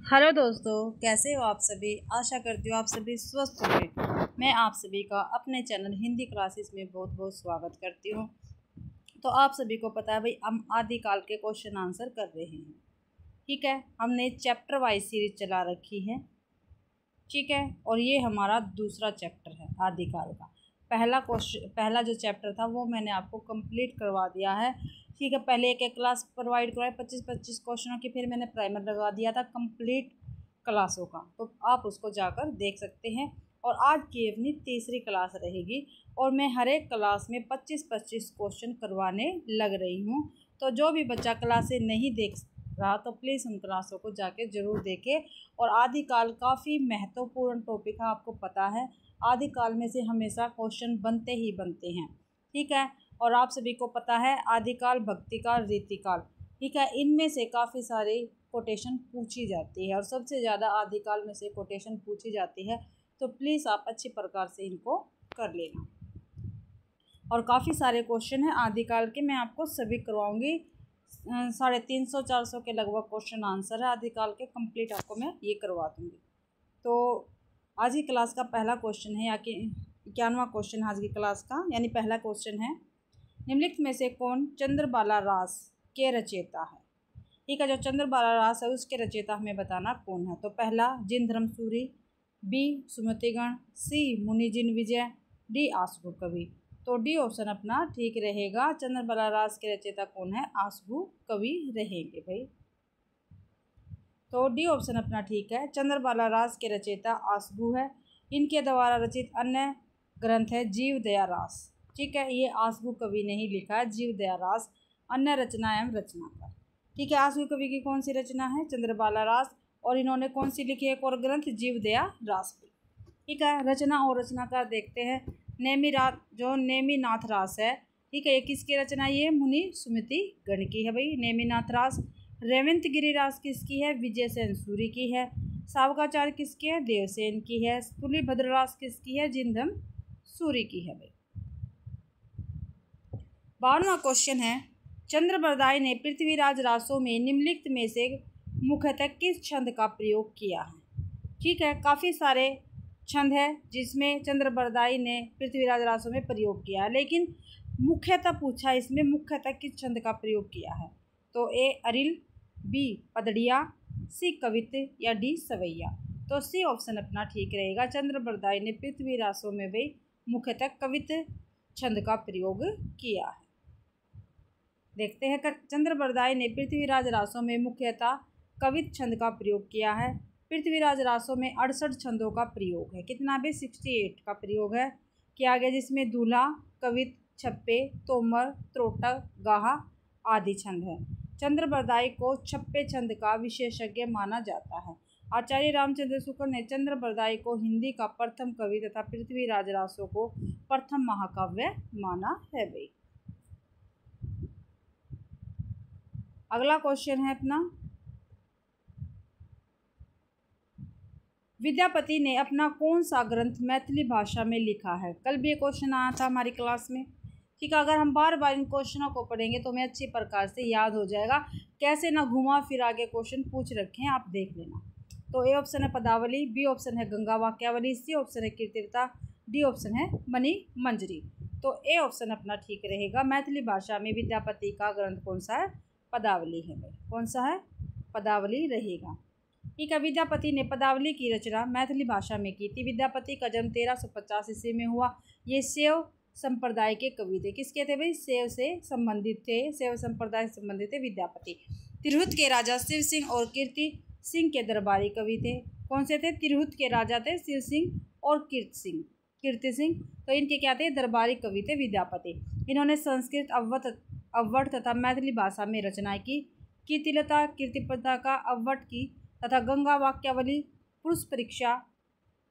Hello दोस्तों, कैसे हो आप सभी। आशा करती हूँ आप सभी स्वस्थ होंगे। मैं आप सभी का अपने चैनल हिंदी क्लासेस में बहुत बहुत स्वागत करती हूँ। तो आप सभी को पता है भाई, हम आदिकाल के क्वेश्चन आंसर कर रहे हैं। ठीक है, हमने चैप्टर वाइज सीरीज चला रखी है। ठीक है, और ये हमारा दूसरा चैप्टर है आदिकाल का। पहला जो चैप्टर था वो मैंने आपको कंप्लीट करवा दिया है। ठीक है, पहले एक क्लास प्रोवाइड करवाई 25-25 क्वेश्चनों की, फिर मैंने प्राइमर लगा दिया था कंप्लीट क्लासों का, तो आप उसको जाकर देख सकते हैं। और आज की अपनी तीसरी क्लास रहेगी और मैं हर एक क्लास में 25-25 क्वेश्चन करवाने लग रही हूँ। तो जो भी बच्चा क्लासें नहीं देख रहा तो प्लीज़ उन क्लासों को जाके ज़रूर देखें। और आदिकाल काफ़ी महत्वपूर्ण टॉपिक है, आपको पता है आदिकाल में से हमेशा क्वेश्चन बनते ही बनते हैं। ठीक है, और आप सभी को पता है आदिकाल, भक्तिकाल, रीतिकाल, ठीक है, इनमें से काफ़ी सारी कोटेशन पूछी जाती है और सबसे ज़्यादा आदिकाल में से कोटेशन पूछी जाती है। तो प्लीज़ आप अच्छी प्रकार से इनको कर लेना। और काफ़ी सारे क्वेश्चन हैं आदिकाल के, मैं आपको सभी करवाऊँगी। 350-400 के लगभग क्वेश्चन आंसर है आदिकाल के, कंप्लीट आपको मैं ये करवा दूँगी। तो आज की क्लास का पहला क्वेश्चन है, या कि 91वां क्वेश्चन आज की क्लास का, यानी पहला क्वेश्चन है, निम्नलिखित में से कौन चंद्रबाला रास के रचयिता है। ठीक है, जो चंद्रबाला रास है उसके रचयिता हमें बताना कौन है। तो पहला जिनधर्म सूरी, बी सुमतिगण, सी मुनिजिन विजय, डी आसगु कवि। तो डी ऑप्शन अपना ठीक रहेगा। चंद्रबाला रास के रचयिता कौन है? आसगु कवि रहेंगे भाई। तो डी ऑप्शन अपना ठीक है, चंद्रबाला रास के रचयिता आसगु है। इनके द्वारा रचित अन्य ग्रंथ है जीव दया रास। ठीक है, ये आसगु कवि ने ही लिखा है, जीव दया रास। अन्य रचना एवं रचनाकार। ठीक है, आसगु कवि की कौन सी रचना है? चंद्रबाला रास। और इन्होंने कौन सी लिखी है? एक और ग्रंथ जीव दया रास। ठीक है, रचना और रचनाकार देखते हैं। नेमिनाथ रास है, ठीक है, ये किसकी रचना? ये मुनि सुमति गण की है भाई, नेमिनाथ रास। रेवंत गिरी रास किसकी है? विजय सेन सूरी की है। सावकाचार्य किसकी है? देवसेन की है। तुलिभद्र रास किसकी है? जिनधर्म सूरी की है भाई। 52वां क्वेश्चन है, चंद्रबरदाई ने पृथ्वीराज रासों में निम्नलिखित में से मुख्यतः किस छंद का प्रयोग किया है। ठीक है, काफ़ी सारे छंद है जिसमें चंद्रबरदाई ने पृथ्वीराज रासों में प्रयोग किया है, लेकिन मुख्यतः पूछा इसमें मुख्यतः किस छंद का प्रयोग किया है। तो ए अरिल, बी पदड़िया, सी कवित्त, या डी सवैया। तो सी ऑप्शन अपना ठीक रहेगा। चंद्रबरदाई ने पृथ्वी रासों में भी मुख्यतः कवित्त छंद का प्रयोग किया है। देखते हैं, चंद्रबरदाई ने पृथ्वीराज रासों में मुख्यतः कवित्त छंद का प्रयोग किया है। पृथ्वीराज रासों में 68 छंदों का प्रयोग है। कितना भी? 68 का प्रयोग है किया गया, जिसमें दूल्हा, कवित्त, छप्पे, तोमर, त्रोटक, गाहा आदि छंद है। चंद्रबरदाई को छप्पे छंद का विशेषज्ञ माना जाता है। आचार्य रामचंद्र शुक्ल ने चंद्रबरदाई को हिंदी का प्रथम कवि तथा पृथ्वीराज रासों को प्रथम महाकाव्य माना है भाई। अगला क्वेश्चन है अपना, विद्यापति ने अपना कौन सा ग्रंथ मैथिली भाषा में लिखा है। कल भी ये क्वेश्चन आया था हमारी क्लास में। ठीक है, अगर हम बार बार इन क्वेश्चनों को पढ़ेंगे तो हमें अच्छी प्रकार से याद हो जाएगा। कैसे ना घुमा फिरा के क्वेश्चन पूछ रखे हैं, आप देख लेना। तो ए ऑप्शन है पदावली, बी ऑप्शन है गंगा वाक्यावली, सी ऑप्शन है कीर्तिरता, डी ऑप्शन है मणि मंजरी। तो ए ऑप्शन अपना ठीक रहेगा। मैथिली भाषा में विद्यापति का ग्रंथ कौन सा है? पदावली है भाई। कौन सा है? पदावली रहेगा। ठीक है, विद्यापति ने पदावली की रचना मैथिली भाषा में की थी। विद्यापति का जन्म 1350 ईस्वी में हुआ। ये शैव संप्रदाय के कवि थे। किसके थे भाई? शैव से संबंधित थे, शैव संप्रदाय से संबंधित थे विद्यापति। तिरहुत के राजा शिव सिंह और कीर्ति सिंह के दरबारी कवि थे। कौन से थे? तिरहुत के राजा थे शिव सिंह और कीर्ति सिंह। तो इनके क्या थे? दरबारी कवि थे विद्यापति। इन्होंने संस्कृत, अव्वट तथा मैथिली भाषा में रचनाएं की। कीर्तिलता, कीर्तिप्रदा का, अव्वट की तथा गंगा वाक्यावली, पुरुष परीक्षा,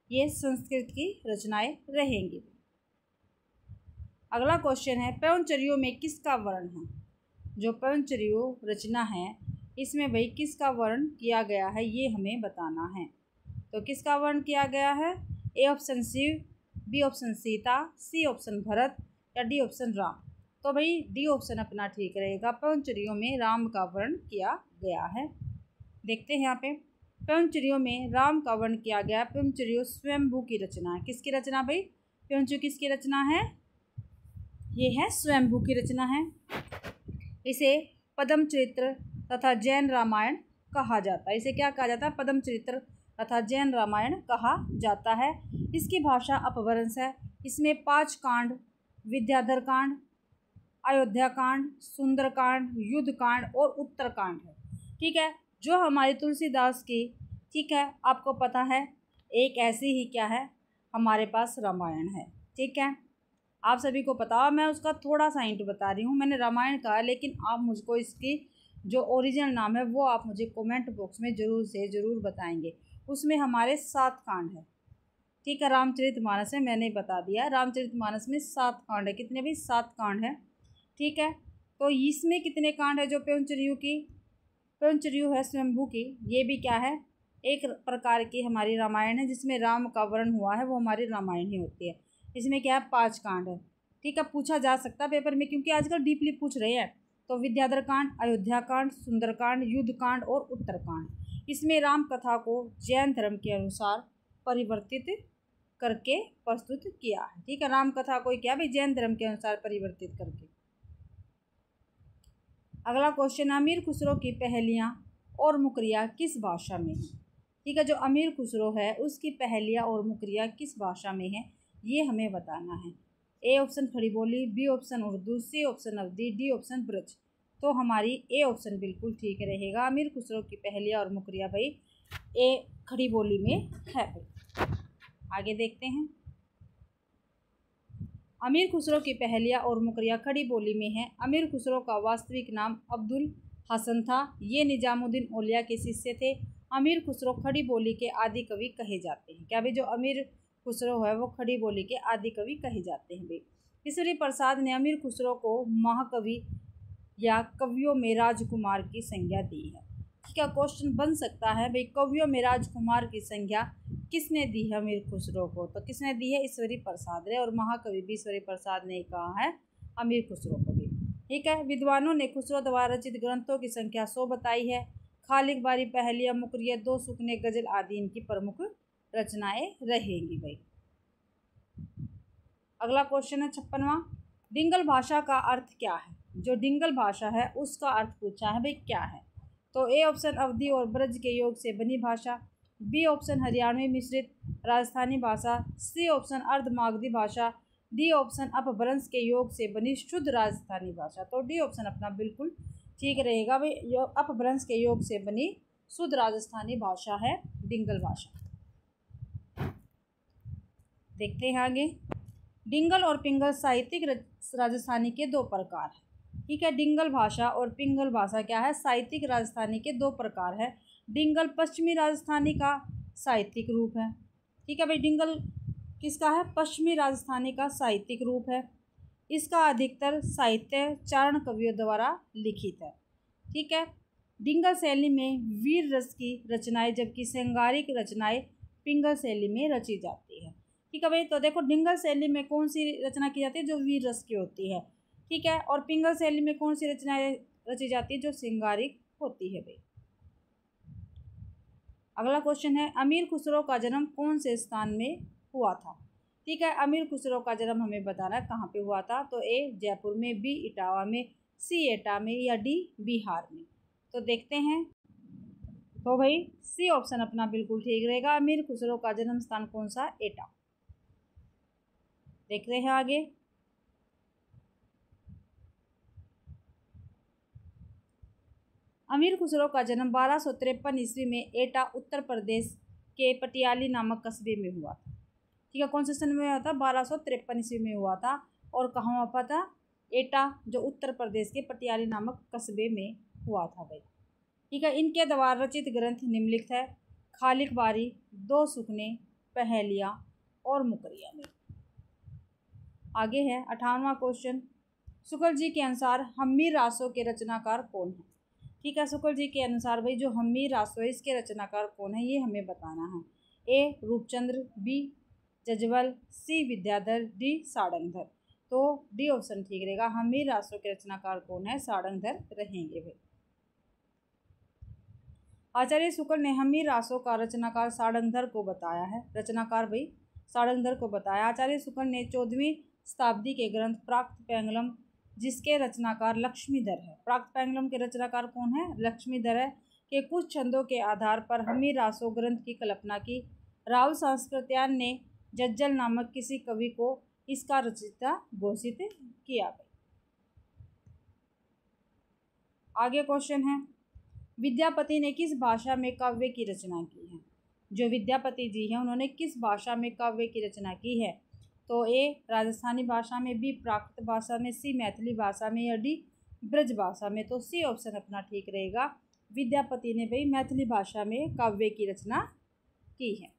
ये संस्कृत की रचनाएं रहेंगी। अगला क्वेश्चन है, पवनचर्यो में किसका वर्ण है? जो पवनचर्यो रचना है इसमें भाई किसका वर्ण किया गया है, ये हमें बताना है। तो किसका वर्ण किया गया है? A option Shiv, B option Sita, C option Bharat, या डी ऑप्शन राम। तो भाई डी ऑप्शन अपना ठीक रहेगा। पवनचर्यो में राम का वर्ण किया गया है। देखते हैं यहाँ पे, पेंचुरियों में राम का वर्ण किया गया। पेंचुरियों स्वयंभू की रचना है। किसकी रचना भाई? पेंचु किसकी रचना है? ये है स्वयंभू की रचना है। इसे पद्म चरित्र तथा जैन रामायण कहा जाता है। इसे क्या कहा जाता है? पद्म चरित्र तथा जैन रामायण कहा जाता है। इसकी भाषा अपभ्रंश है। इसमें 5 कांड, विद्याधर कांड, अयोध्या कांड, सुंदर कांड, युद्ध कांड और उत्तर कांड है। ठीक है, जो हमारे तुलसीदास की, ठीक है, आपको पता है, एक ऐसी ही क्या है हमारे पास रामायण है। ठीक है, आप सभी को पता, मैं उसका थोड़ा सा हिंट बता रही हूँ। मैंने रामायण कहा, लेकिन आप मुझको इसकी जो ओरिजिनल नाम है वो आप मुझे कमेंट बॉक्स में ज़रूर से ज़रूर बताएंगे। उसमें हमारे 7 कांड है। ठीक है, रामचरितमानस है, मैंने बता दिया, रामचरितमानस में 7 कांड है। कितने भी? 7 कांड है। ठीक है, तो इसमें कितने कांड है? जो पेंचुरियों की, पेंचुरियों है स्वयंभू की, ये भी क्या है? एक प्रकार की हमारी रामायण है, जिसमें राम का वर्ण हुआ है, वो हमारी रामायण ही होती है। इसमें क्या है? 5 कांड है। ठीक है, पूछा जा सकता है पेपर में, क्योंकि आजकल डीपली पूछ रहे हैं। तो विद्याधर कांड, अयोध्या कांड, सुंदर कांड, युद्ध कांड और उत्तर कांड। इसमें राम कथा को जैन धर्म के अनुसार परिवर्तित करके प्रस्तुत किया है। ठीक है, राम कथा को क्या भाई? जैन धर्म के अनुसार परिवर्तित करके। अगला क्वेश्चन, अमीर खुसरो की पहेलियाँ और मुकरिया किस भाषा में है? ठीक है, जो अमीर खुसरो है उसकी पहेलियाँ और मुकरिया किस भाषा में है, ये हमें बताना है। A option Khari Boli, B option Urdu, C option Awadhi, D option Braj. तो हमारी ए ऑप्शन बिल्कुल ठीक रहेगा। अमीर खुसरो की पहेलियाँ और मुकरिया भाई ए खड़ी बोली में है। आगे देखते हैं। अमीर खुसरो की पहेलियाँ और मुकरिया खड़ी बोली में है। अमीर खुसरो का वास्तविक नाम अब्दुल हसन था। ये निजामुद्दीन औलिया के शिष्य थे। अमीर खुसरो खड़ी बोली के आदि कवि कहे जाते हैं। क्या भाई? जो अमीर खुसरो है वो खड़ी बोली के आदि कवि कहे जाते हैं भाई। ईश्वरी प्रसाद ने अमीर खुसरो को महाकवि या कवियों में राजकुमार की संज्ञा दी है। ठीक है, क्वेश्चन बन सकता है भाई, कवियों में राजकुमार की संज्ञा किसने दी है अमीर खुसरो को? तो किसने दी है? ईश्वरी प्रसाद ने, और महाकवि भी ईश्वरी प्रसाद ने कहा है अमीर खुसरो को भी। ठीक है, विद्वानों ने खुसरो द्वारा रचित ग्रंथों की संख्या 100 बताई है। खालिक बारी, पहेलियाँ, मुकरिया, 2 सुकने, गजल आदि इनकी प्रमुख रचनाएं रहेंगी भाई। अगला क्वेश्चन है 56वां, डिंगल भाषा का अर्थ क्या है? जो डिंगल भाषा है उसका अर्थ पूछा है भाई, क्या है? तो ए ऑप्शन अवधी और ब्रज के योग से बनी भाषा, बी ऑप्शन हरियाणवी मिश्रित राजस्थानी भाषा, सी ऑप्शन अर्धमागधी भाषा, डी ऑप्शन अपभ्रंश के योग से बनी शुद्ध राजस्थानी भाषा। तो डी ऑप्शन अपना बिल्कुल ठीक रहेगा भाई, अपभ्रंश के योग से बनी शुद्ध राजस्थानी भाषा है डिंगल भाषा। देखते हैं आगे। डिंगल और पिंगल साहित्यिक राजस्थानी के 2 प्रकार हैं। ठीक है, डिंगल भाषा और पिंगल भाषा क्या है? साहित्यिक राजस्थानी के 2 प्रकार है। डिंगल पश्चिमी राजस्थानी का साहित्यिक रूप है। ठीक है भाई, डिंगल किसका है? पश्चिमी राजस्थानी का साहित्यिक रूप है। इसका अधिकतर साहित्य चारण कवियों द्वारा लिखित है। ठीक है, डिंगल शैली में वीर रस की रचनाएं, जबकि श्रृंगारिक रचनाएं पिंगल शैली में रची जाती है। ठीक है भाई, तो देखो डिंगल शैली में कौन सी रचना की जाती है? जो वीर रस की होती है। ठीक है, और पिंगल शैली में कौन सी रचनाएं रची जाती है? जो श्रृंगारिक होती है भाई। अगला क्वेश्चन है, अमीर खुसरो का जन्म कौन से स्थान में हुआ था? ठीक है, अमीर खुसरो का जन्म हमें बताना है कहाँ पे हुआ था। तो ए जयपुर में, बी इटावा में, सी एटा में, या डी बिहार में। तो देखते हैं। तो भाई सी ऑप्शन अपना बिल्कुल ठीक रहेगा। अमीर खुसरो का जन्म स्थान कौन सा? एटा। देख रहे हैं आगे। अमीर खुसरो का जन्म 1253 ईस्वी में एटा उत्तर प्रदेश के पटियाली नामक कस्बे में हुआ था। ठीक है, कौन से सन में हुआ था? 1253 ईस्वी में हुआ था। और कहाँ हुआ था? एटा, जो उत्तर प्रदेश के पटियाली नामक कस्बे में हुआ था भाई। ठीक है, इनके द्वारा रचित ग्रंथ निम्नलिखित है। खालिक बारी, 2 सुकने, पहेलियाँ और मुकरिया में। आगे है 58वां क्वेश्चन, शुक्ल जी के अनुसार हम्मीर रासों के रचनाकार कौन है? ठीक है, शुक्ल जी के अनुसार भाई जो हम्मीर रासो है इसके रचनाकार कौन है, ये हमें बताना है। ए रूपचंद्र, बी जजवल, सी विद्याधर, डी सारंगधर। तो डी ऑप्शन ठीक रहेगा। हम्मीर रासों के रचनाकार कौन है? सारंगधर रहेंगे भाई। आचार्य शुक्ल ने हमीर रासों का रचनाकार सारंगधर को बताया है। रचनाकार भाई सारंगधर को बताया। आचार्य शुक्ल ने 14वीं शताब्दी के ग्रंथ प्राक्तपेंगलम, जिसके रचनाकार लक्ष्मीधर है। प्राक्तपेंगलम के रचनाकार कौन है? लक्ष्मीधर है। के कुछ छंदों के आधार पर हमीर रासों ग्रंथ की कल्पना की। राहुल सांस्कृत्यायन ने जज्जल नामक किसी कवि को इसका रचयिता घोषित किया। आगे क्वेश्चन है, विद्यापति ने किस भाषा में काव्य की रचना की है? जो विद्यापति जी हैं उन्होंने किस भाषा में काव्य की रचना की है? तो ए राजस्थानी भाषा में, बी प्राकृत भाषा में, सी मैथिली भाषा में या डी ब्रज भाषा में। तो सी ऑप्शन अपना ठीक रहेगा। विद्यापति ने भाई मैथिली भाषा में काव्य की रचना की है।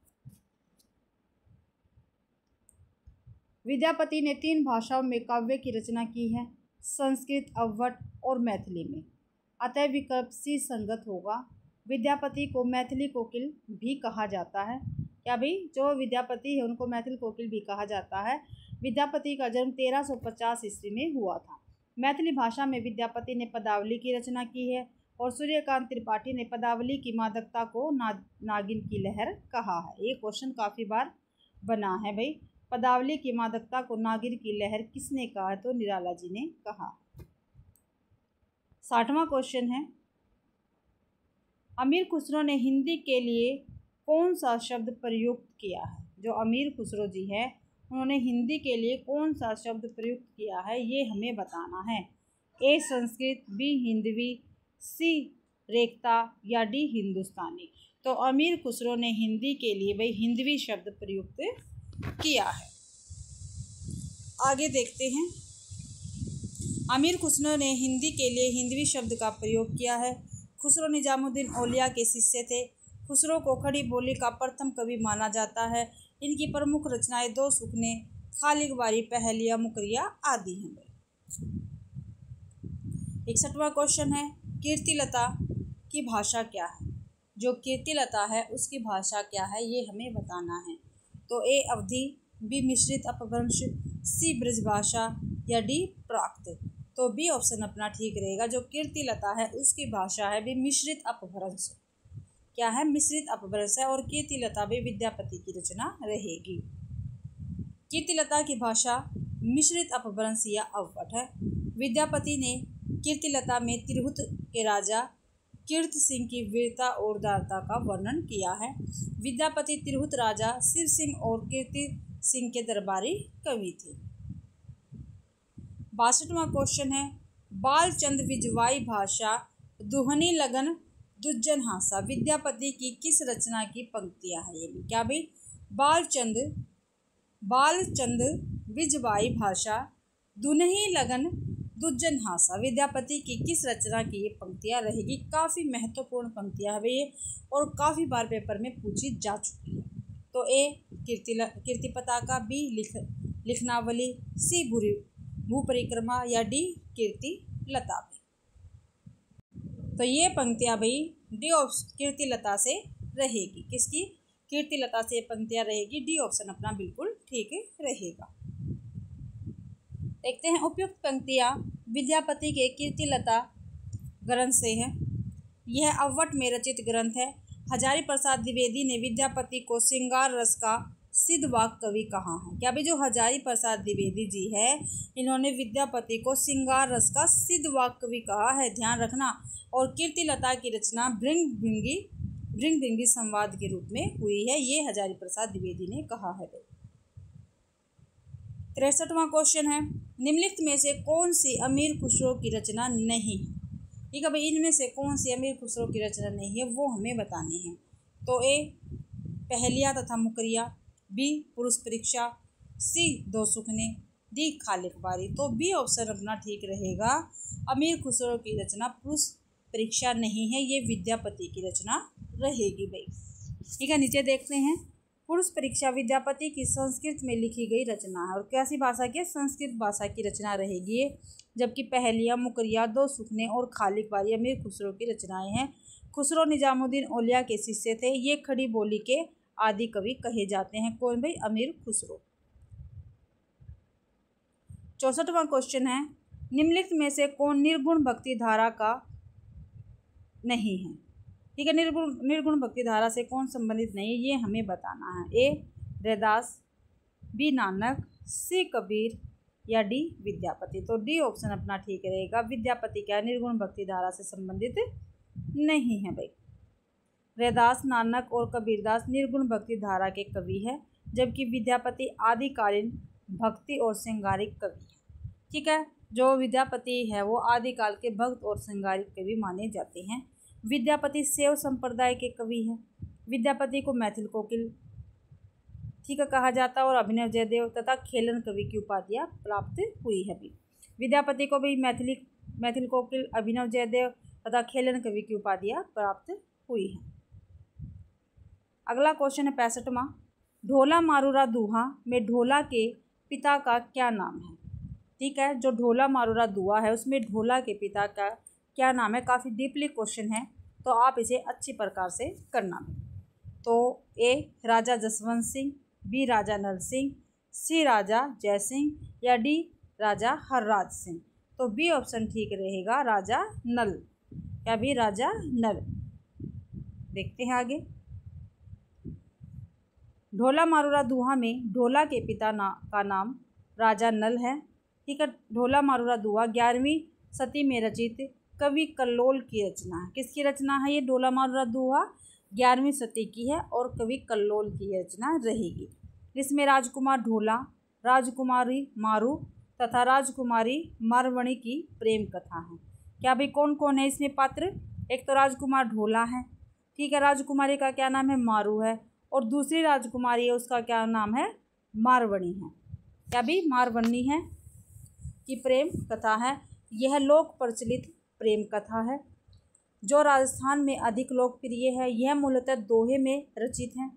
विद्यापति ने 3 भाषाओं में काव्य की रचना की है, संस्कृत, अवध और मैथिली में। अतः विकल्प सी संगत होगा। विद्यापति को मैथिली कोकिल भी कहा जाता है। क्या भाई? जो विद्यापति है उनको मैथिली कोकिल भी कहा जाता है। विद्यापति का जन्म 1350 ईस्वी में हुआ था। मैथिली भाषा में विद्यापति ने पदावली की रचना की है और सूर्यकांत त्रिपाठी ने पदावली की मादकता को नागिन की लहर कहा है। ये क्वेश्चन काफ़ी बार बना है भाई। पदावली की मादकता को नागिन की लहर किसने कहा है? तो निराला जी ने कहा। 60वां क्वेश्चन है, अमीर खुसरो ने हिंदी के लिए कौन सा शब्द प्रयुक्त किया है? जो अमीर खुसरो जी है उन्होंने हिंदी के लिए कौन सा शब्द प्रयुक्त किया है, ये हमें बताना है। ए संस्कृत, बी हिंदवी, सी रेखता या डी हिंदुस्तानी। तो अमीर खुसरो ने हिंदी के लिए भाई हिंदवी शब्द प्रयुक्त किया है। आगे देखते हैं, अमीर खुसरो ने हिंदी के लिए हिंदवी शब्द का प्रयोग किया है। खुसरो निजामुद्दीन औलिया के शिष्य थे। खुसरो को खड़ी बोली का प्रथम कवि माना जाता है। इनकी प्रमुख रचनाएं दो सुखने, खालिकबारी, पहेलिया, मुकरिया आदि हैं। 61वां क्वेश्चन है, कीर्तिलता की भाषा क्या है? जो कीर्तिलता है उसकी भाषा क्या है, ये हमें बताना है। तो ए अवधी, बी मिश्रित अपभ्रंश, सी ब्रजभाषा या डी प्राकृत। तो बी ऑप्शन अपना ठीक रहेगा। जो कीर्तिलता है उसकी भाषा है भी मिश्रित अपभ्रंश। क्या है? मिश्रित अपभ्रंश है। और कीर्तिलता भी विद्यापति की रचना रहेगी। कीर्तिलता की भाषा मिश्रित अपभ्रंश या अववट है। विद्यापति ने कीर्तिलता में तिरहुत के राजा कीर्ति सिंह की वीरता और उदारता का वर्णन किया है। विद्यापति तिरहुत राजा शिव सिंह और कीर्ति सिंह के दरबारी कवि थे। 62वां क्वेश्चन है, बालचंद विजवाई भाषा दुहनी लगन दुज्जन हासा विद्यापति की किस रचना की पंक्तियां हैं? ये भी क्या भाई? बालचंद विजवाई भाषा दुहनी लगन दुज्जन हासा विद्यापति की किस रचना की ये पंक्तियां रहेगी? काफ़ी महत्वपूर्ण पंक्तियां है ये और काफ़ी बार पेपर में पूछी जा चुकी है। तो ए कीर्ति पताका, बी लिखनावली, सी भू परिक्रमा या डी कीर्ति लता। तो ये पंक्तियां भाई डी ऑप्शन कीर्ति लता से रहेगी। किसकी? कीर्ति लता से ये पंक्तियां रहेगी। डी ऑप्शन अपना बिल्कुल ठीक रहेगा। देखते हैं, उपयुक्त पंक्तियां विद्यापति के कीर्ति लता ग्रंथ से है। यह अववट में रचित ग्रंथ है। हजारी प्रसाद द्विवेदी ने विद्यापति को श्रृंगार रस का सिद्ध वाक कवि कहा है। क्या भाई? जो हजारी प्रसाद द्विवेदी जी है इन्होंने विद्यापति को श्रृंगार रस का सिद्ध वाक कवि कहा है, ध्यान रखना। और कीर्तिलता की रचना भृंगभृंगी संवाद के रूप में हुई है, ये हजारी प्रसाद द्विवेदी ने कहा है। 63वां क्वेश्चन है, निम्नलिखित में से कौन सी अमीर खुसरो की रचना नहीं है? ठीक है भाई, इनमें से कौन सी अमीर खुसरो की रचना नहीं है वो हमें बतानी है। तो ए पहेलिया तथा मुकरिया, बी पुरुष परीक्षा, सी दो सुखने, डी खालिकबारी। तो बी ऑप्शन अपना ठीक रहेगा। अमीर खुसरो की रचना पुरुष परीक्षा नहीं है, ये विद्यापति की रचना रहेगी भाई। ठीक है, नीचे देखते हैं, पुरुष परीक्षा विद्यापति की संस्कृत में लिखी गई रचना है और कैसी भाषा की? संस्कृत भाषा की रचना रहेगी। जबकि पहेलिया, मुकरिया, दो सुखने और खालिकबारी अमीर खुसरो की रचनाएं हैं। खुसरो निजामुद्दीन औलिया के शिष्य थे। ये खड़ी बोली के आदि कवि कहे जाते हैं। कौन भाई? अमीर खुसरो। 64वां क्वेश्चन है, निम्नलिखित में से कौन निर्गुण भक्ति धारा का नहीं है? ठीक है। निर्गुण भक्ति धारा से कौन संबंधित नहीं है ये हमें बताना है। ए रैदास, बी नानक, सी कबीर या डी विद्यापति। तो डी ऑप्शन अपना ठीक रहेगा। विद्यापति क्या निर्गुण भक्ति धारा से संबंधित नहीं है भाई। रैदास, नानक और कबीरदास निर्गुण भक्ति धारा के कवि है, जबकि विद्यापति आदिकालीन भक्ति और श्रृंगारिक कवि है। ठीक है, जो विद्यापति है वो आदिकाल के भक्त और श्रृंगारिक कवि माने जाते हैं। विद्यापति शैव संप्रदाय के कवि हैं। विद्यापति को मैथिल कोकिल ठीक है कहा जाता है और अभिनव जयदेव तथा खेलन कवि की उपाधियाँ प्राप्त हुई है भी। विद्यापति को भी मैथिल कोकिल, अभिनव जयदेव तथा खेलन कवि की उपाधियाँ प्राप्त हुई है। अगला क्वेश्चन है 65वां। ढोला मारूरा दुहा में ढोला के पिता का क्या नाम है। ठीक है, जो ढोला मारूरा दुआ है उसमें ढोला के पिता का क्या नाम है। काफ़ी डीपली क्वेश्चन है तो आप इसे अच्छी प्रकार से करना। तो ए राजा जसवंत सिंह, बी राजा नल सिंह, सी राजा जय सिंह या डी राजा हरराज सिंह। तो बी ऑप्शन ठीक रहेगा, राजा नल या भी राजा नल। देखते हैं आगे। ढोला मारूरा दुहा में ढोला के पिता का नाम राजा नल है। ठीक है, ढोला मारूरा दुहा 11वीं सदी में रचित कवि कल्लोल की रचना है। किसकी रचना है ये ढोला मारूरा दुहा? 11वीं सदी की है और कवि कल्लोल की रचना रहेगी। इसमें राजकुमार ढोला, राजकुमारी मारू तथा राजकुमारी मारवणी की प्रेम कथा है। क्या भाई कौन कौन है इसमें पात्र? एक तो राजकुमार ढोला है, ठीक है, राजकुमारी का क्या नाम है? मारू है, और दूसरी राजकुमारी है उसका क्या नाम है? मारवणी है। क्या भी मारवणी है की प्रेम कथा है। यह लोक प्रचलित प्रेम कथा है जो राजस्थान में अधिक लोकप्रिय है। यह मूलतः दोहे में रचित है।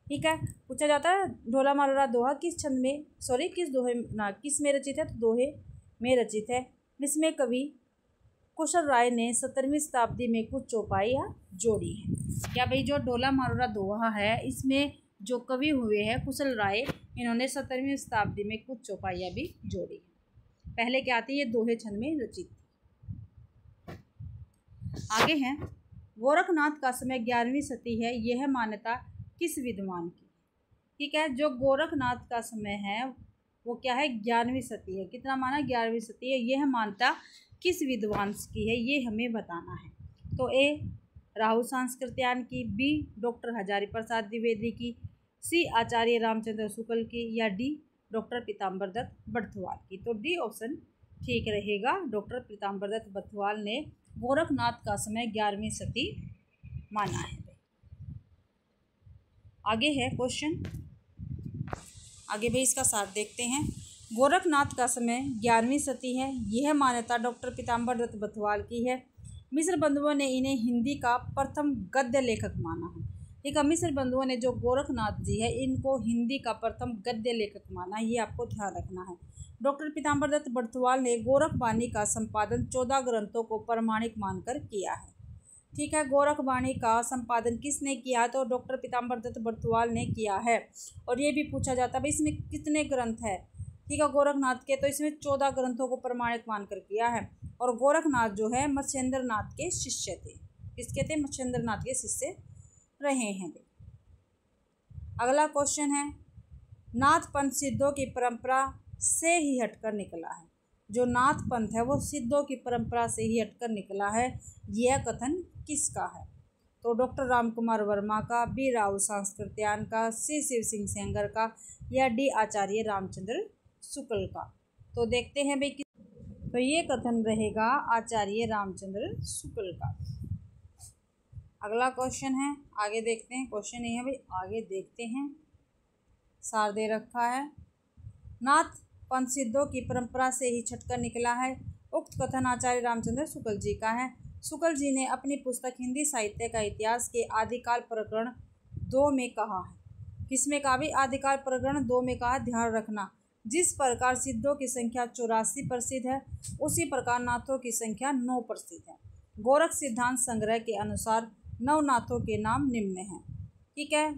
ठीक है, पूछा जाता है ढोला मारूरा दोहा किस छंद में किस में रचित है? तो दोहे में रचित है। इसमें कवि कुशल राय ने 17वीं शताब्दी में कुछ चौपाइयाँ जोड़ी है। क्या भाई जो ढोला मारूरा दोहा है इसमें जो कवि हुए हैं कुशल राय, इन्होंने 17वीं शताब्दी में कुछ चौपाइयाँ भी जोड़ी है। पहले क्या आती है? ये दोहे छंद में रचित थी। आगे है गोरखनाथ का समय 11वीं सदी है, यह मान्यता किस विद्वान की? ठीक है, जो गोरखनाथ का समय है वो क्या है? 11वीं सदी है। कितना माना? 11वीं सदी है। यह मान्यता किस विद्वान की है ये हमें बताना है। तो ए राहुल सांस्कृत्यायन की, बी डॉक्टर हजारी प्रसाद द्विवेदी की, सी आचार्य रामचंद्र शुक्ल की या डी डॉक्टर पीताम्बर दत्त बर्थवाल की। तो डी ऑप्शन ठीक रहेगा। डॉक्टर पीताम्बर दत्त बर्थवाल ने गोरखनाथ का समय 11वीं सदी माना है। आगे है क्वेश्चन, आगे भी इसका साथ देखते हैं। गोरखनाथ का समय 11वीं सदी है, यह मान्यता डॉक्टर पीताम्बर दत्त बर्थवाल की है। मिस्र बंधुओं ने इन्हें हिंदी का प्रथम गद्य लेखक माना है। ठीक है, मिस्र बंधुओं ने जो गोरखनाथ जी है इनको हिंदी का प्रथम गद्य लेखक माना है, ये आपको ध्यान रखना है। डॉक्टर पीताम्बर दत्त बर्थवाल ने गोरखवाणी का संपादन 14 ग्रंथों को प्रमाणिक मानकर किया है। ठीक है, गोरखवाणी का संपादन किसने किया? तो डॉक्टर पीताम्बर दत्त बर्थवाल ने किया है। और ये भी पूछा जाता है भाई इसमें कितने ग्रंथ है? ठीक है, गोरखनाथ के तो इसमें 14 ग्रंथों को प्रमाणिक मानकर किया है। और गोरखनाथ जो है मत्स्येंद्र नाथ के शिष्य थे। किसके थे? मत्स्येंद्र नाथ के शिष्य रहे हैं। अगला क्वेश्चन है नाथ पंथ सिद्धों की परंपरा से ही हटकर निकला है। जो नाथ पंथ है वो सिद्धों की परंपरा से ही हटकर निकला है, यह कथन किसका है? तो डॉक्टर रामकुमार वर्मा का, बी राहुल सांस्कृत्यायन का, सी शिव सिंह सेंगर का या डी आचार्य रामचंद्र शुक्ल का। तो देखते हैं भाई तो ये कथन रहेगा आचार्य रामचंद्र शुक्ल का। अगला क्वेश्चन है, आगे देखते हैं। क्वेश्चन ये है भाई, आगे देखते हैं, सार दे रखा है। नाथ पंथ सिद्धों की परंपरा से ही छटकर निकला है। उक्त कथन आचार्य रामचंद्र शुक्ल जी का है। शुक्ल जी ने अपनी पुस्तक हिंदी साहित्य का इतिहास के आदिकाल प्रकरण 2 में कहा है। किसमें कहा भी? आदिकाल प्रकरण 2 में कहा, ध्यान रखना, जिस प्रकार सिद्धों की संख्या 84 प्रसिद्ध है उसी प्रकार नाथों की संख्या 9 प्रसिद्ध है। गोरख सिद्धांत संग्रह के अनुसार 9 नाथों के नाम निम्न हैं। ठीक है,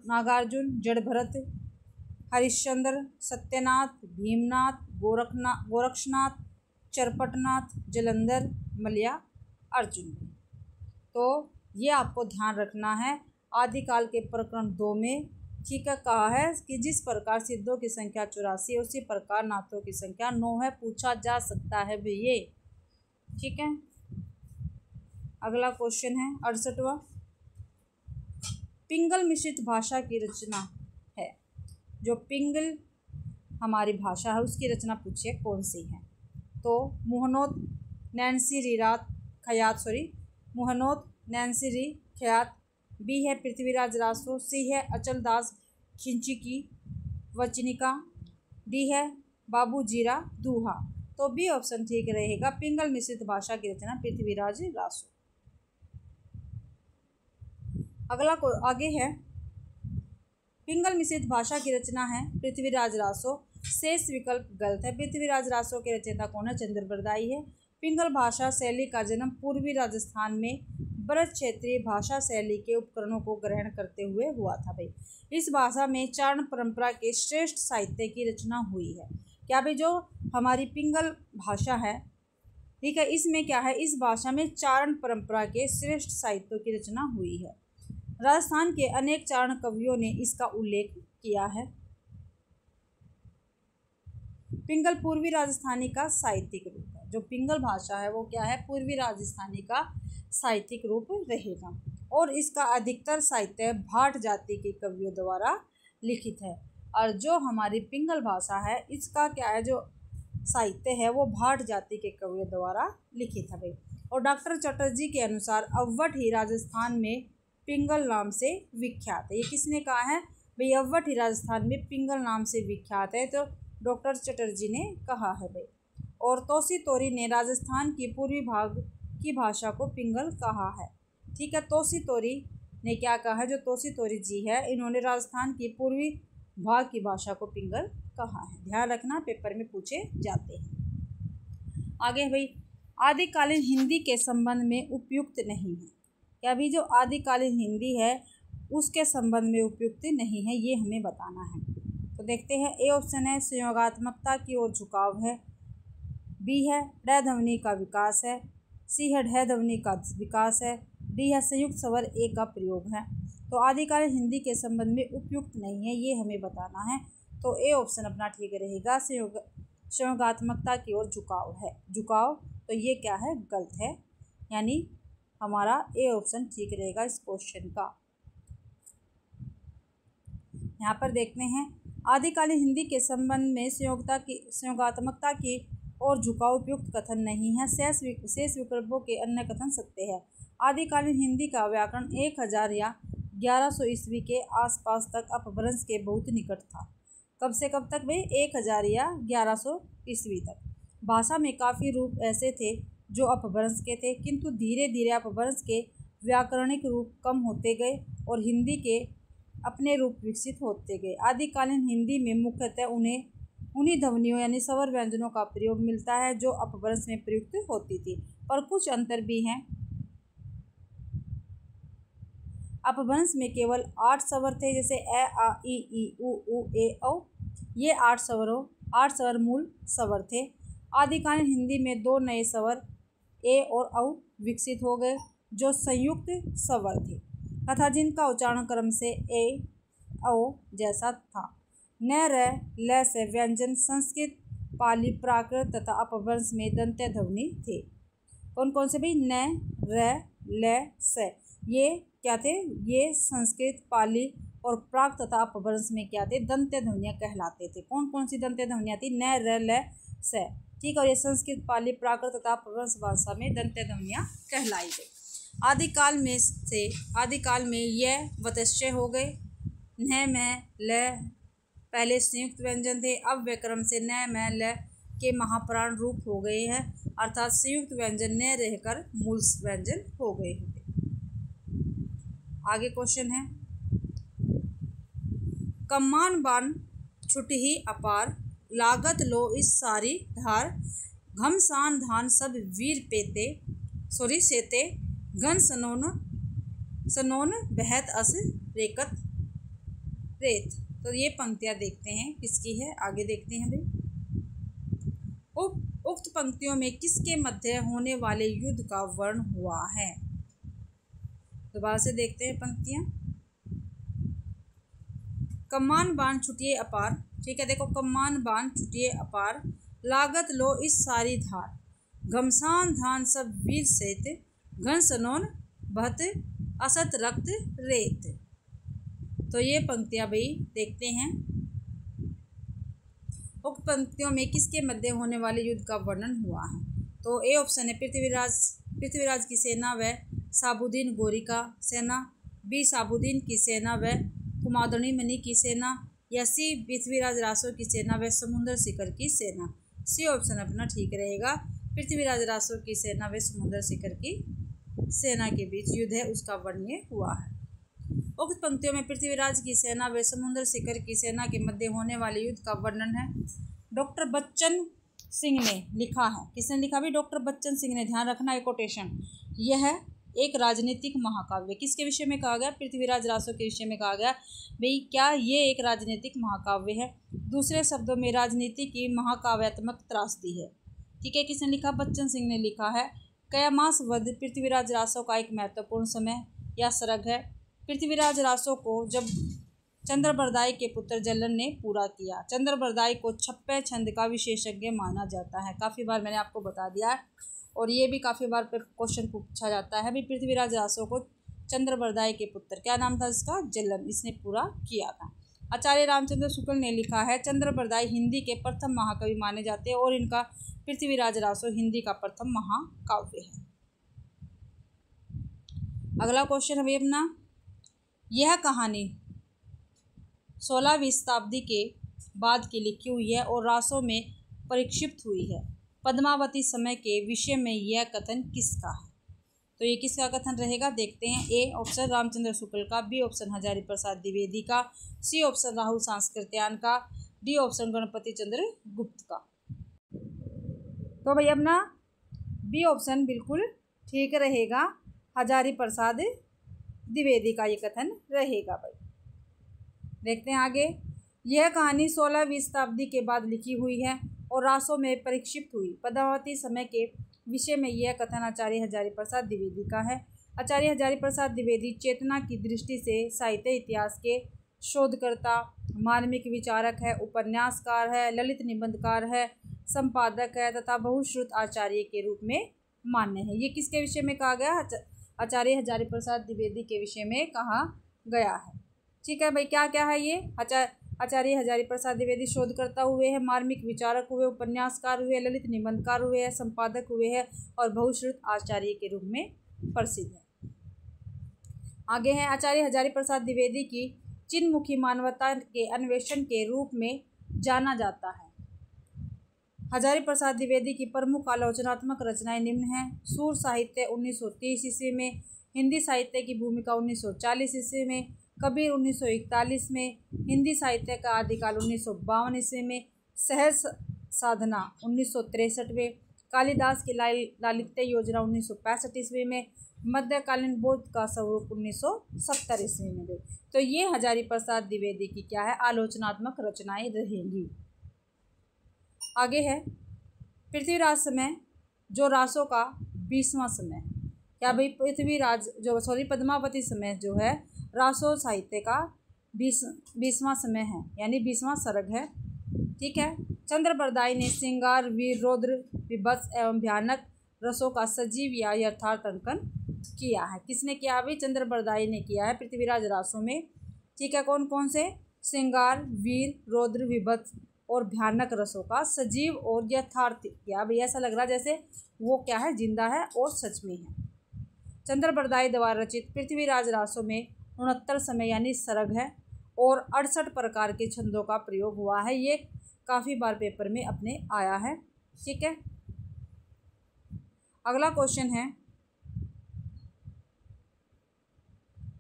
नागार्जुन, जड़भरत, हरिश्चंद्र, सत्यनाथ, भीमनाथ, गोरक्षनाथ, चरपटनाथ, जलंधर, मलया, अर्जुन। तो ये आपको ध्यान रखना है। आदिकाल के प्रकरण 2 में ठीक है कहा है कि जिस प्रकार सिद्धों की संख्या 84 उसी प्रकार नाथों की संख्या 9 है, पूछा जा सकता है भी ये। ठीक है, अगला क्वेश्चन है 68वां। पिंगल मिश्रित भाषा की रचना है, जो पिंगल हमारी भाषा है उसकी रचना पूछिए कौन सी है। तो मुहनोत नैन्सी रिरात खयात मुहनोत नैन्सी री खयात, बी है पृथ्वीराज रासो, सी है अचल दास खिंची वचनिका, डी है बाबू जीरा दूहा। तो बी ऑप्शन ठीक रहेगा, पिंगल मिश्रित भाषा की रचना पृथ्वीराज रासो। अगला को आगे है पिंगल मिश्रित भाषा की रचना है पृथ्वीराज रासो, शेष विकल्प गलत है। पृथ्वीराज रासो के रचयिता कौन है? चंद्रबरदाई है। पिंगल भाषा शैली का जन्म पूर्वी राजस्थान में ब्रज क्षेत्रीय भाषा शैली के उपकरणों को ग्रहण करते हुए हुआ था भाई। इस भाषा में चारण परंपरा के श्रेष्ठ साहित्य की रचना हुई है। क्या भाई, जो हमारी पिंगल भाषा है, ठीक है, इसमें क्या है, इस भाषा में चारण परंपरा के श्रेष्ठ साहित्यों की रचना हुई है। राजस्थान के अनेक चारण कवियों ने इसका उल्लेख किया है। पिंगल पूर्वी राजस्थानी का साहित्यिक रूप है। जो पिंगल भाषा है वो क्या है? पूर्वी राजस्थानी का साहित्यिक रूप रहेगा। और इसका अधिकतर साहित्य भाट जाति के कवियों द्वारा लिखित है। और जो हमारी पिंगल भाषा है इसका क्या है, जो साहित्य है वो भाट जाति के कवियों द्वारा लिखित है भाई। और डॉक्टर चटर्जी के अनुसार अवध ही राजस्थान में पिंगल नाम से विख्यात है। ये किसने कहा है भाई? अवध ही राजस्थान में पिंगल नाम से विख्यात है, तो डॉक्टर चटर्जी ने कहा है भाई। और तोसी तोरी ने राजस्थान की पूर्वी भाग की भाषा को पिंगल कहा है। ठीक है, तोसी तोरी ने क्या कहा है? जो तोसी तोरी जी है इन्होंने राजस्थान की पूर्वी भाग की भाषा को पिंगल कहा है। ध्यान रखना, पेपर में पूछे जाते हैं। आगे भाई, आदिकालीन हिंदी के संबंध में उपयुक्त नहीं है। क्या भी जो आदिकालीन हिंदी है उसके संबंध में उपयुक्त नहीं है, ये हमें बताना है। तो देखते हैं, ए ऑप्शन है संयोगात्मकता की ओर झुकाव है, बी है ड ध्वनि का विकास है, सी है ढ ध्वनि का विकास है, डी है संयुक्त स्वर ए का प्रयोग है। तो आदिकालीन हिंदी के संबंध में उपयुक्त नहीं है, ये हमें बताना है। तो ए ऑप्शन अपना ठीक रहेगा, संयोगात्मकता की ओर झुकाव है। झुकाव, तो ये क्या है? गलत है, यानी हमारा ए ऑप्शन ठीक रहेगा इस क्वेश्चन का। यहाँ पर देखते हैं, आदिकालीन हिंदी के संबंध में संयोगात्मकता की और झुकाव उपयुक्त कथन नहीं है। शेष विकल्पों के अन्य कथन सत्य है। आदिकालीन हिंदी का व्याकरण 1000 या 1100 ईस्वी के आसपास तक अपभ्रंश के बहुत निकट था। कब से कब तक भाई? 1000 या 1100 ईस्वी तक। भाषा में काफ़ी रूप ऐसे थे जो अपभ्रंश के थे, किंतु धीरे धीरे अपभ्रंश के व्याकरणिक रूप कम होते गए और हिंदी के अपने रूप विकसित होते गए। आदिकालीन हिंदी में मुख्यतः उन्हीं ध्वनियों यानी स्वर व्यंजनों का प्रयोग मिलता है जो अपभ्रंश में प्रयुक्त होती थी, पर कुछ अंतर भी हैं। अपभ्रंश में केवल 8 स्वर थे, जैसे ए आ ई ई उ ए औ। ये 8 स्वर मूल स्वर थे। आदिकालीन हिंदी में 2 नए स्वर ए और औ विकसित हो गए जो संयुक्त स्वर थे तथा जिनका उच्चारण क्रम से ए औ जैसा था। न र ल से व्यंजन संस्कृत, पाली, प्राकृत तथा अपभ्रंश में दंत्य ध्वनि थे। कौन कौन से भाई? न र ल से, ये क्या थे? ये संस्कृत, पाली और प्राक तथा अपभ्रंश में क्या थे? दंत्य ध्वनियाँ कहलाते थे। कौन कौन सी दंत्य ध्वनियाँ थी? न र ल से। ठीक है, और ये संस्कृत, पाली, प्राकृत तथा अपभ्रंश भाषा में दंत्य ध्वनियाँ कहलाई गई। आदिकाल में यह वतश्चय हो गए। न में ल पहले संयुक्त व्यंजन थे, अब व्याकरण से न में ल के महाप्राण रूप हो गए हैं, अर्थात संयुक्त व्यंजन न रहकर मूल व्यंजन हो गए हैं। आगे क्वेश्चन है, कम्मान बान छुटही अपार, लागत लो इस सारी धार, घमसान धान सब वीर सेते, घन सनोन बहत अस रेकत रेत। तो ये पंक्तियाँ देखते हैं किसकी है, आगे देखते हैं भाई। उक्त पंक्तियों में किसके मध्य होने वाले युद्ध का वर्ण हुआ है? दोबारा से देखते हैं पंक्तियाँ। कमान बाण छुटिए अपार, ठीक है, देखो कमान बाण छुटिए अपार, लागत लो इस सारी धार, घमसान धान सब वीर सहित, घन सनोन बहत असत रक्त रेत। तो ये पंक्तियां भाई देखते हैं। उक्त पंक्तियों में किसके मध्य होने वाले युद्ध का वर्णन हुआ है? तो ए ऑप्शन है पृथ्वीराज की सेना व साबुद्दीन गोरी का सेना, बी साबुद्दीन की सेना व कुमादनी मणि की सेना, या सी पृथ्वीराज रासो की सेना व समुद्र शिखर की सेना। सी ऑप्शन अपना ठीक रहेगा, पृथ्वीराज रासो की सेना व समुद्र शिखर की सेना के बीच युद्ध है उसका वर्णन हुआ है। उक्त पंक्तियों में पृथ्वीराज की सेना व समुद्र शिखर की सेना के मध्य होने वाले युद्ध का वर्णन है। डॉक्टर बच्चन सिंह ने लिखा है, किसने लिखा भी? डॉक्टर बच्चन सिंह ने। ध्यान रखना है कोटेशन, यह एक राजनीतिक महाकाव्य किसके विषय में कहा गया? पृथ्वीराज रासो के विषय में कहा गया। भाई क्या ये एक राजनीतिक महाकाव्य है? दूसरे शब्दों में राजनीति की महाकाव्यात्मक त्रासदी है, ठीक है। किसने लिखा? बच्चन सिंह ने लिखा है। कयामास वध पृथ्वीराज रासो का एक महत्वपूर्ण समय या सरग है। पृथ्वीराज रासो को जब चंद्रबरदाई के पुत्र जलन ने पूरा किया। चंद्रबरदाई को छप्पे छंद का विशेषज्ञ माना जाता है, काफ़ी बार मैंने आपको बता दिया है, और ये भी काफ़ी बार क्वेश्चन पूछा जाता है। भाई पृथ्वीराज रासो को चंद्रबरदाई के पुत्र, क्या नाम था इसका? जलन, इसने पूरा किया था। आचार्य रामचंद्र शुक्ल ने लिखा है, चंद्रबरदाई हिंदी के प्रथम महाकवि माने जाते हैं और इनका पृथ्वीराज रासो हिंदी का प्रथम महाकाव्य है। अगला क्वेश्चन है भाई अपना, यह कहानी 16वीं शताब्दी के बाद की लिखी हुई है और रासो में परिक्षिप्त हुई है। पद्मावती समय के विषय में यह कथन किसका है? तो ये किसका कथन रहेगा? देखते हैं। ए ऑप्शन रामचंद्र शुक्ल का, बी ऑप्शन हजारी प्रसाद द्विवेदी का, सी ऑप्शन राहुल सांस्कृत्यायन का, डी ऑप्शन गणपति चंद्र गुप्त का। तो भाई अपना बी ऑप्शन बिल्कुल ठीक रहेगा, हजारी प्रसाद द्विवेदी का ये कथन रहेगा। भाई देखते हैं आगे। यह कहानी 16वीं शताब्दी के बाद लिखी हुई है और रासो में परिक्षिप्त हुई। पद्मावती समय के विषय में यह कथन आचार्य हजारी प्रसाद द्विवेदी का है। आचार्य हजारी प्रसाद द्विवेदी चेतना की दृष्टि से साहित्य इतिहास के शोधकर्ता, मार्मिक विचारक है, उपन्यासकार है, ललित निबंधकार है, संपादक है तथा बहुश्रुत आचार्य के रूप में मान्य है। ये किसके विषय में कहा गया? आचार्य हजारी प्रसाद द्विवेदी के विषय में कहा गया है, ठीक है भाई। क्या क्या है ये? आचार्य हजारी प्रसाद द्विवेदी शोधकर्ता हुए हैं, मार्मिक विचारक हुए, उपन्यासकार हुए, ललित निबंधकार हुए हैं, संपादक हुए हैं और बहुश्रुत आचार्य के रूप में प्रसिद्ध है। आगे है, आचार्य हजारी प्रसाद द्विवेदी की चिन्मुखी मानवता के अन्वेषण के रूप में जाना जाता है। हजारी प्रसाद द्विवेदी की प्रमुख आलोचनात्मक रचनाएं निम्न हैं। सूर साहित्य 1930 ईस्वी में, हिंदी साहित्य की भूमिका 1940 ईस्वी में, कबीर 1941 में, हिंदी साहित्य का आदिकाल 1952 ईस्वी में, सहज साधना 1963 में, कालिदास की लालित्य योजना 1965 ईस्वी में, मध्यकालीन बौद्ध का स्वरूप 1970 ईस्वी में। तो ये हजारी प्रसाद द्विवेदी की क्या है? आलोचनात्मक रचनाएं रहेंगी। आगे है, पृथ्वीराज समय जो रासो का 20वां समय, क्या भाई? पृथ्वीराज पद्मावती समय जो है रासो साहित्य का 20वां समय है, यानी 20वां सर्ग है, ठीक है। चंद्रबरदाई ने श्रृंगार, वीर, रौद्र, विभत्स एवं भयानक रसों का सजीव या यथार्थ अंकन किया है। किसने किया भाई? चंद्रबरदाई ने किया है पृथ्वीराज रासो में, ठीक है। कौन कौन से? श्रृंगार, वीर, रौद्र, विभत्स और भयानक रसों का सजीव और यथार्थ किया। भाई ऐसा लग रहा जैसे वो क्या है? जिंदा है और सच में है। चंद्रबरदाई द्वारा रचित पृथ्वीराज रासो में 69 समय यानी सर्ग है और 68 प्रकार के छंदों का प्रयोग हुआ है। ये काफ़ी बार पेपर में अपने आया है, ठीक है। अगला क्वेश्चन है,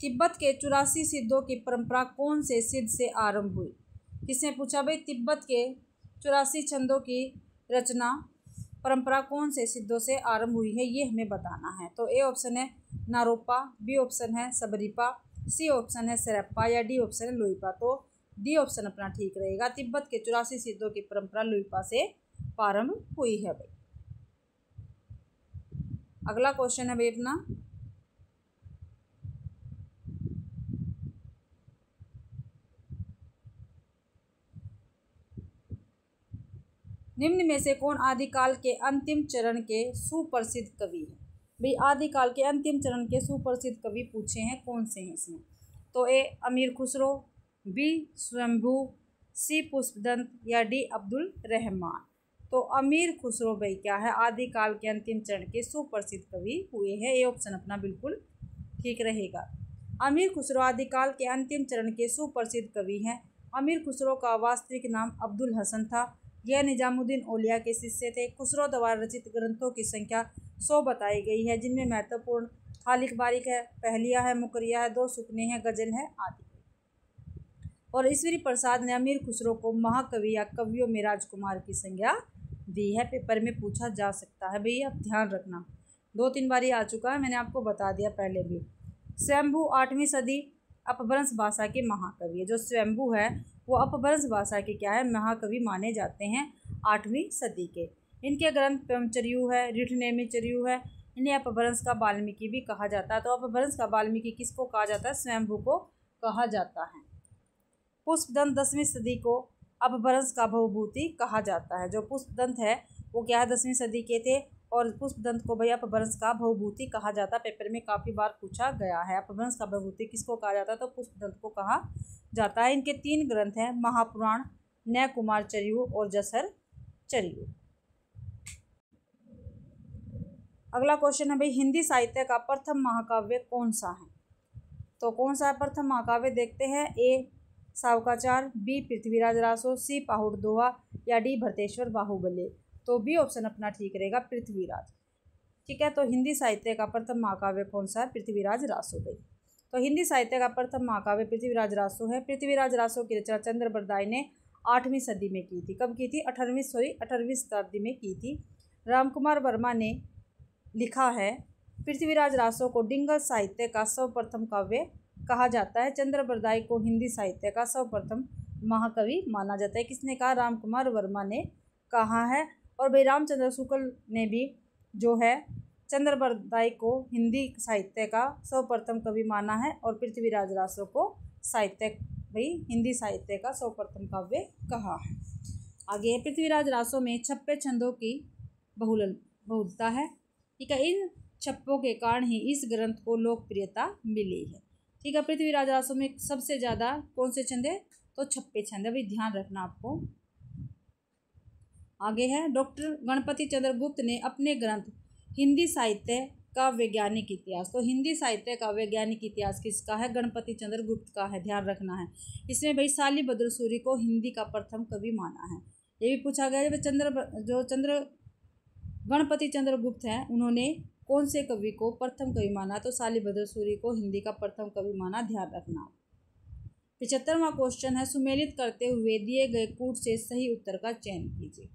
तिब्बत के 84 सिद्धों की परंपरा कौन से सिद्ध से आरंभ हुई? किसने पूछा भाई? तिब्बत के 84 छंदों की रचना परंपरा कौन से सिद्धों से आरंभ हुई है, ये हमें बताना है। तो ए ऑप्शन है नारोपा, बी ऑप्शन है सबरीपा, सी ऑप्शन है सेरप्पा या डी ऑप्शन है लोईपा। तो डी ऑप्शन अपना ठीक रहेगा। तिब्बत के 84 सिद्धों की परंपरा लोईपा से प्रारंभ हुई है भाई। अगला क्वेश्चन है भाई अपना, निम्न में से कौन आदिकाल के अंतिम चरण के सुप्रसिद्ध कवि है? भाई आदिकाल के अंतिम चरण के सुप्रसिद्ध कवि पूछे हैं, कौन से हैं इसमें? तो ए अमीर खुसरो, बी स्वयंभू, सी पुष्पदंत या डी अब्दुल रहमान। तो अमीर खुसरो भाई क्या है, आदिकाल के अंतिम चरण के सुप्रसिद्ध कवि हुए हैं। ये ऑप्शन अपना बिल्कुल ठीक रहेगा। अमीर खुसरो आदिकाल के अंतिम चरण के सुप्रसिद्ध कवि हैं। अमीर खुसरो का वास्तविक नाम अब्दुल हसन था। यह निजामुद्दीन औलिया के शिष्य थे। खुसरो द्वारा रचित ग्रंथों की संख्या 100 बताई गई है, जिनमें महत्वपूर्ण खालिक बारिक है, पहलिया है, मुकरिया है, दो सुकने हैं, गजल है आदि। और ईश्वरी प्रसाद ने अमीर खुसरो को महाकवि या कवियों में राजकुमार की संज्ञा दी है। पेपर में पूछा जा सकता है, भैया आप ध्यान रखना, 2-3 बार आ चुका है, मैंने आपको बता दिया पहले भी। स्वयंभू 8वीं सदी अपभ्रंश भाषा के महाकवि है। जो स्वयंभू है वो अपभ्रंश भाषा के क्या है, महाकवि माने जाते हैं 8वीं सदी के। इनके ग्रंथ ब्रह्मचर्यु है, ऋठनेमिचर्यु है। इन्हें अपभ्रंश का वाल्मीकि भी कहा जाता है। तो अपभ्रंश का वाल्मीकि किसको कहा जाता है? स्वयंभू को कहा जाता है। पुष्पदंत 10वीं सदी को अपभ्रंश का भवभूति कहा जाता है। जो पुष्पदंत है वो क्या है, 10वीं सदी के थे, और पुष्पदंत को भैया अपभ्रंश का भवभूति कहा जाता है। पेपर में काफ़ी बार पूछा गया है, अपभ्रंश का भवभूति किसको कहा जाता है? तो पुष्पदंत को कहा जाता है। इनके 3 ग्रंथ हैं, महापुराण, नय कुमार चर्यु और जसर चर्यु। अगला क्वेश्चन है भाई, हिंदी साहित्य का प्रथम महाकाव्य कौन सा है? तो कौन सा है प्रथम महाकाव्य, देखते हैं। ए सावकाचार, बी पृथ्वीराज रासो, सी पाहुड़ दोहा या डी भरतेश्वर बाहुबली। तो बी ऑप्शन अपना ठीक रहेगा, पृथ्वीराज। ठीक है, तो हिंदी साहित्य का प्रथम महाकाव्य कौन सा है? पृथ्वीराज रासो भाई। तो हिंदी साहित्य का प्रथम महाकाव्य पृथ्वीराज रासो है। पृथ्वीराज रासो की रचना चंद्र बरदाई ने 8वीं सदी में की थी। कब की थी? 18वीं शताब्दी में की थी। रामकुमार वर्मा ने लिखा है। पृथ्वीराज रासो को डिंगल साहित्य का सर्वप्रथम काव्य कहा जाता है। चंद्र बरदाई को हिंदी साहित्य का सर्वप्रथम महाकवि माना जाता है। किसने कहा? रामकुमार वर्मा ने कहा है। और भाई रामचंद्र शुक्ल ने भी जो है चंद्र बरदाई को हिंदी साहित्य का सर्वप्रथम कवि माना है, और पृथ्वीराज रासो को भाई हिंदी साहित्य का सर्वप्रथम काव्य कहा है। आगे पृथ्वीराज रासो में 56 छंदों की बहुलता है। ठीक है, इन छप्पों के कारण ही इस ग्रंथ को लोकप्रियता मिली है। ठीक है, पृथ्वीराज रासो में सबसे ज़्यादा कौन से छंद है? तो 56 छंद है, भाई ध्यान रखना आपको। आगे है, डॉक्टर गणपति चंद्र गुप्त ने अपने ग्रंथ हिंदी साहित्य का वैज्ञानिक इतिहास। तो हिंदी साहित्य का वैज्ञानिक इतिहास किसका है? गणपति चंद्र गुप्त का है, ध्यान रखना है। इसमें भाई सालिबद्र सूरी को हिंदी का प्रथम कवि माना है। ये भी पूछा गया है, गणपति चंद्र गुप्त हैं, उन्होंने कौन से कवि को प्रथम कवि माना? तो सालिबद्र सूरी को हिंदी का प्रथम कवि माना, ध्यान रखना। 75वां क्वेश्चन है, सुमेलित करते हुए दिए गए कूट से सही उत्तर का चयन कीजिए।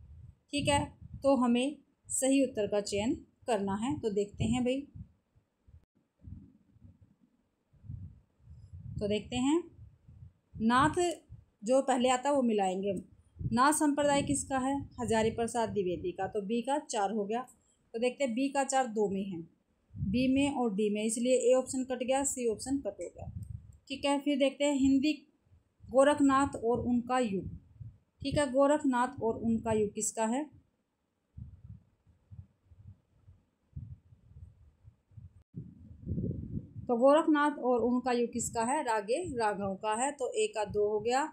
ठीक है, तो हमें सही उत्तर का चयन करना है। तो देखते हैं भाई, तो देखते हैं। नाथ जो पहले आता है वो मिलाएंगे। नाथ संप्रदाय किसका है? हजारी प्रसाद द्विवेदी का। तो बी का 4 हो गया। तो देखते हैं, बी का 4 2 में है, बी में और डी में, इसलिए ए ऑप्शन कट गया, सी ऑप्शन कट हो गया। ठीक है, फिर देखते हैं हिंदी गोरखनाथ और उनका युग। ठीक है, गोरखनाथ और उनका युग किसका है? तो गोरखनाथ और उनका युग किसका है? रागे राघव का है। तो ए का 2 हो गया,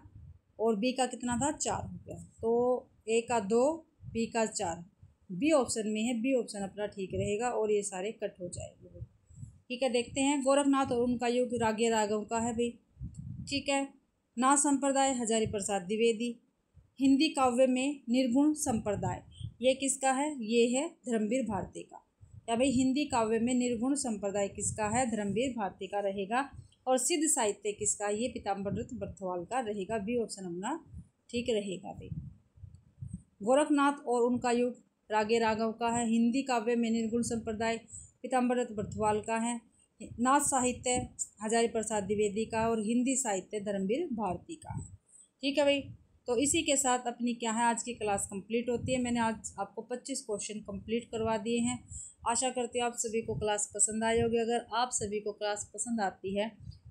और बी का कितना था? 4 हो गया। तो ए का 2, बी का 4, बी ऑप्शन में है, बी ऑप्शन अपना ठीक रहेगा, और ये सारे कट हो जाएंगे। ठीक है, देखते हैं। गोरखनाथ और उनका युग रागे राघव का है भाई। ठीक है, नाथ संप्रदाय हजारी प्रसाद द्विवेदी। हिंदी काव्य में निर्गुण संप्रदाय, ये किसका है? ये है धर्मवीर भारती का। या भाई हिंदी काव्य में निर्गुण संप्रदाय किसका है? धर्मवीर भारती का रहेगा। और सिद्ध साहित्य किसका? ये पीताम्बरदत्त बर्थवाल का रहेगा। बी ऑप्शन अपना ठीक रहेगा भाई। गोरखनाथ और उनका युग रागे राघव का है। हिंदी काव्य में निर्गुण संप्रदाय पीताम्बरदत्त बर्थवाल का है। नाथ साहित्य हजारी प्रसाद द्विवेदी का, और हिंदी साहित्य धर्मवीर भारती का है। ठीक है भाई, तो इसी के साथ अपनी क्या है आज की क्लास कंप्लीट होती है। मैंने आज आपको 25 क्वेश्चन कंप्लीट करवा दिए हैं। आशा करती हूँ आप सभी को क्लास पसंद आई होगी। अगर आप सभी को क्लास पसंद आती है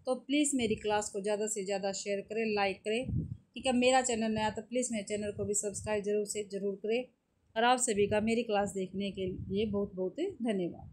तो प्लीज़ मेरी क्लास को ज़्यादा से ज़्यादा शेयर करें, लाइक करें। ठीक है, मेरा चैनल नया तो प्लीज़ मेरे चैनल को भी सब्सक्राइब जरूर करें। और आप सभी का मेरी क्लास देखने के लिए बहुत बहुत धन्यवाद।